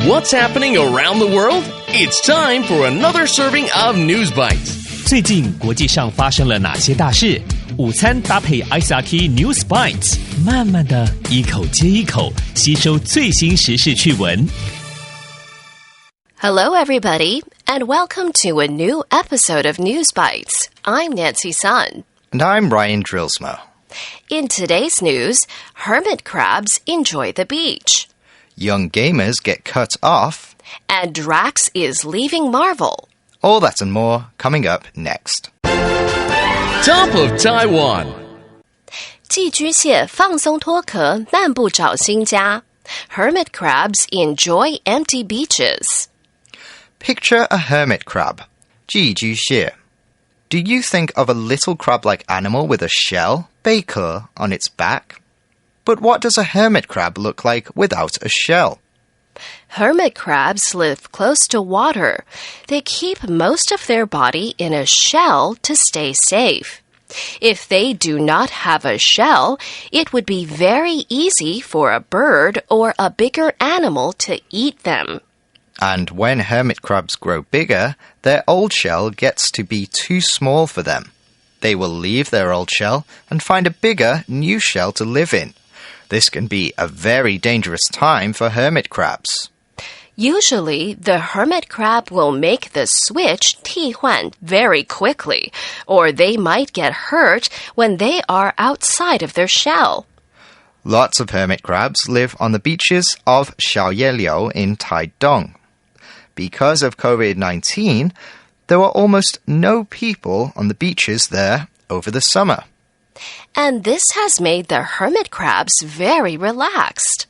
What's happening around the world? It's time for another serving of News Bites. 最近国际上发生了哪些大事？午餐搭配 ICRT News Bites， 慢慢的一口接一口吸收最新时事趣闻。Hello, everybody, and welcome to a new episode of News Bites. I'm Nancy Sun. And I'm Ryan Drillsmo. In today's news, hermit crabs enjoy the beach. Young gamers get cut off. And Drax is leaving Marvel. All that and more coming up next. Top of Taiwan. 寄居蟹放松脱壳，漫步找新家。Hermit crabs enjoy empty beaches. Picture a hermit crab, 寄居蟹. Do you think of a little crab-like animal with a shell, 贝壳, on its back? But what does a hermit crab look like without a shell? Hermit crabs live close to water. They keep most of their body in a shell to stay safe. If they do not have a shell, it would be very easy for a bird or a bigger animal to eat them. And when hermit crabs grow bigger, their old shell gets to be too small for them. They will leave their old shell and find a bigger, new shell to live in. This can be a very dangerous time for hermit crabs. Usually, the hermit crab will make the switch 替换 very quickly, or they might get hurt when they are outside of their shell. Lots of hermit crabs live on the beaches of Xiaoyeliu in Taidong. Because of COVID-19, there were almost no people on the beaches there over the summer. And this has made the hermit crabs very relaxed.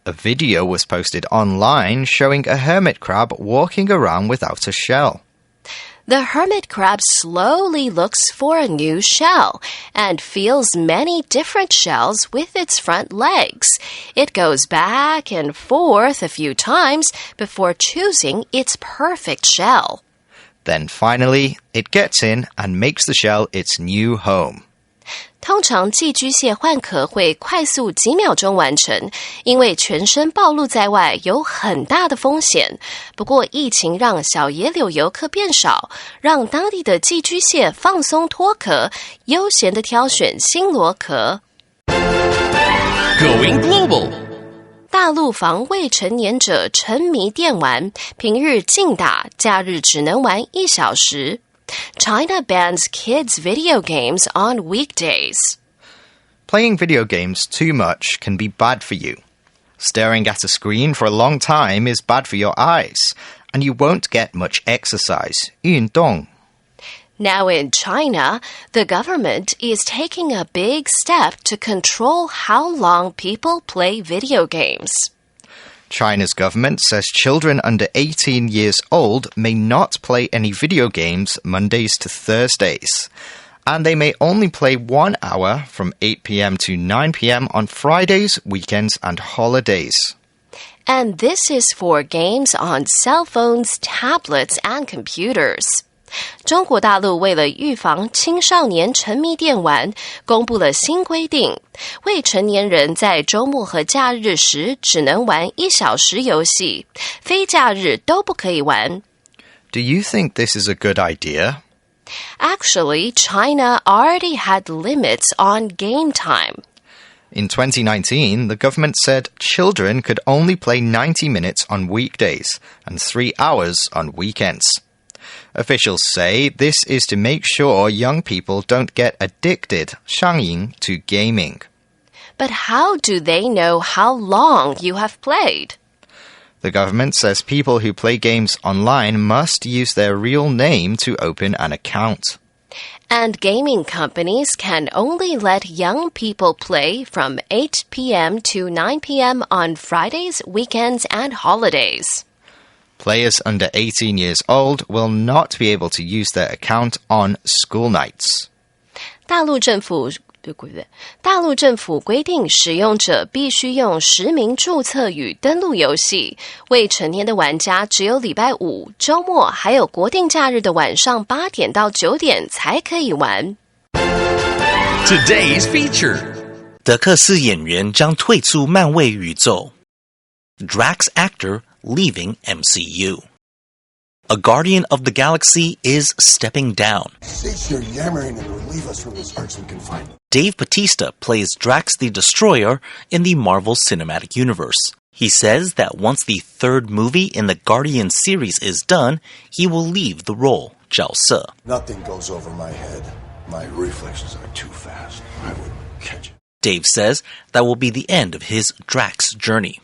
A video was posted online showing a hermit crab walking around without a shell. The hermit crab slowly looks for a new shell and feels many different shells with its front legs. It goes back and forth a few times before choosing its perfect shell. Then finally, it gets in and makes the shell its new home. 通常寄居蟹换壳会快速几秒钟完成，因为全身暴露在外有很大的风险。不过疫情让小野柳游客变少，让当地的寄居蟹放松脱壳，悠闲地挑选新螺壳。Going global. 大陆防未成年者沉迷电玩，平日禁打，假日只能玩1小时。China bans kids' video games on weekdays. Playing video games too much can be bad for you. Staring at a screen for a long time is bad for your eyes, and you won't get much exercise, 运动. Now in China, the government is taking a big step to control how long people play video games. China's government says children under 18 years old may not play any video games Mondays to Thursdays. And they may only play 1 hour from 8 p.m. to 9 p.m. on Fridays, weekends, and holidays. And this is for games on cell phones, tablets, and computers. 中国大陆为了预防青少年沉迷电玩，公布了新规定，未成年人在周末和假日时只能玩1小时游戏，非假日都不可以玩。Do you think this is a good idea? Actually, China already had limits on game time. In 2019, the government said children could only play 90 minutes on weekdays and 3 hours on weekends. Officials say this is to make sure young people don't get addicted, 上瘾, to gaming. But how do they know how long you have played? The government says people who play games online must use their real name to open an account. And gaming companies can only let young people play from 8 p.m. to 9 p.m. on Fridays, weekends, and holidays. Players under 18 years old will not be able to use their account on school nights. 大陆政府规定使用者必须用实名注册与登录游戏，未成年的玩家只有礼拜五、周末还有国定假日的晚上8点到9点才可以玩。Today's feature. 德克斯演员将退出漫威宇宙。Drax actor leaving MCU. A Guardian of the Galaxy is stepping down. Cease your yammering and relieve us from this irksome confinement. Dave Bautista plays Drax the Destroyer in the Marvel Cinematic Universe. He says that once the third movie in the Guardians series is done, he will leave the role, 角色. Nothing goes over my head. My reflexes are too fast. I would catch it. Dave says that will be the end of his Drax journey.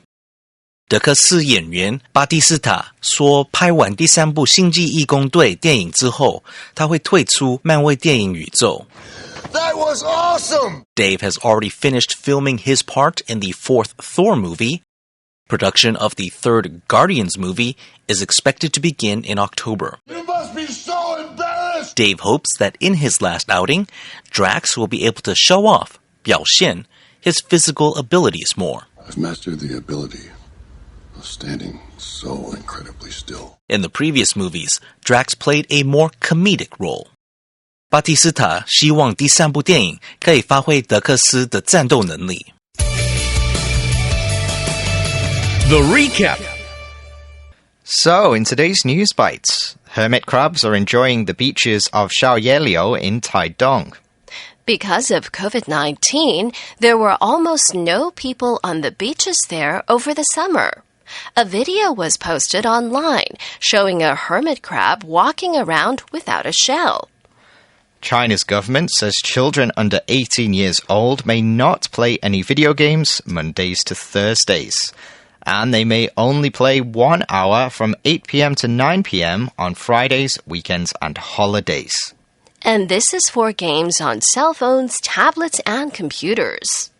德克斯演员巴蒂斯塔说，拍完第3部《星际义工队》电影之后，他会退出漫威电影宇宙。That was awesome! Dave has already finished filming his part in the 4th Thor movie. Production of the 3rd Guardians movie is expected to begin in October. You must be so embarrassed! Dave hopes that in his last outing, Drax will be able to show off, 表现, his physical abilities more. I've mastered the ability of standing so incredibly still. In the previous movies, Drax played a more comedic role. 巴蒂斯塔希望第3部电影可以发挥德克斯的战斗能力。The recap. So, in today's news bites, hermit crabs are enjoying the beaches of Shaoyelio in Taidong. Because of COVID-19, there were almost no people on the beaches there over the summer. A video was posted online showing a hermit crab walking around without a shell. China's government says children under 18 years old may not play any video games Mondays to Thursdays. And they may only play 1 hour from 8 p.m. to 9 p.m. on Fridays, weekends, and holidays. And this is for games on cell phones, tablets, and computers.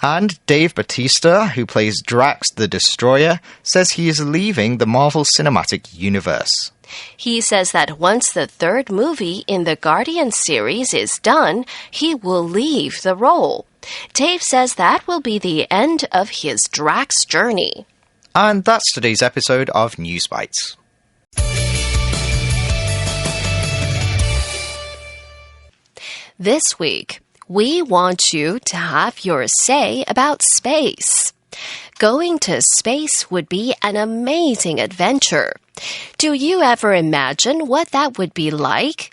And Dave Bautista, who plays Drax the Destroyer, says he is leaving the Marvel Cinematic Universe. He says that once the 3rd movie in the Guardians series is done, he will leave the role. Dave says that will be the end of his Drax journey. And that's today's episode of News Bites. This week, we want you to have your say about space. Going to space would be an amazing adventure. Do you ever imagine what that would be like?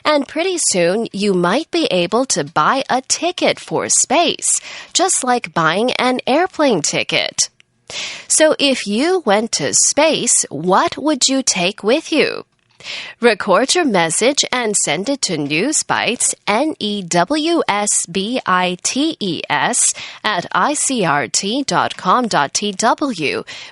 And pretty soon, you might be able to buy a ticket for space, just like buying an airplane ticket. So if you went to space, what would you take with you? Record your message and send it to Newsbites, NEWSBITES, at icrt.com.tw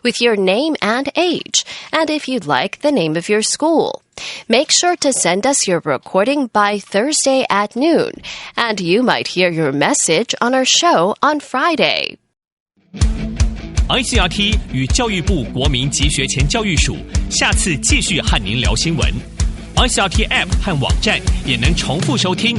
with your name and age, and if you'd like, the name of your school. Make sure to send us your recording by Thursday at noon, and you might hear your message on our show on Friday. ICRT 与教育部国民及学前教育署下次继续和您聊新闻。ICRT App 和网站也能重复收听。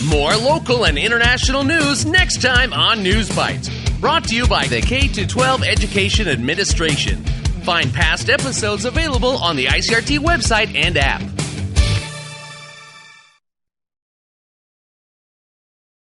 More local and international news next time on News Bites. Brought to you by the K-12 Education Administration. Find past episodes available on the ICRT website and app.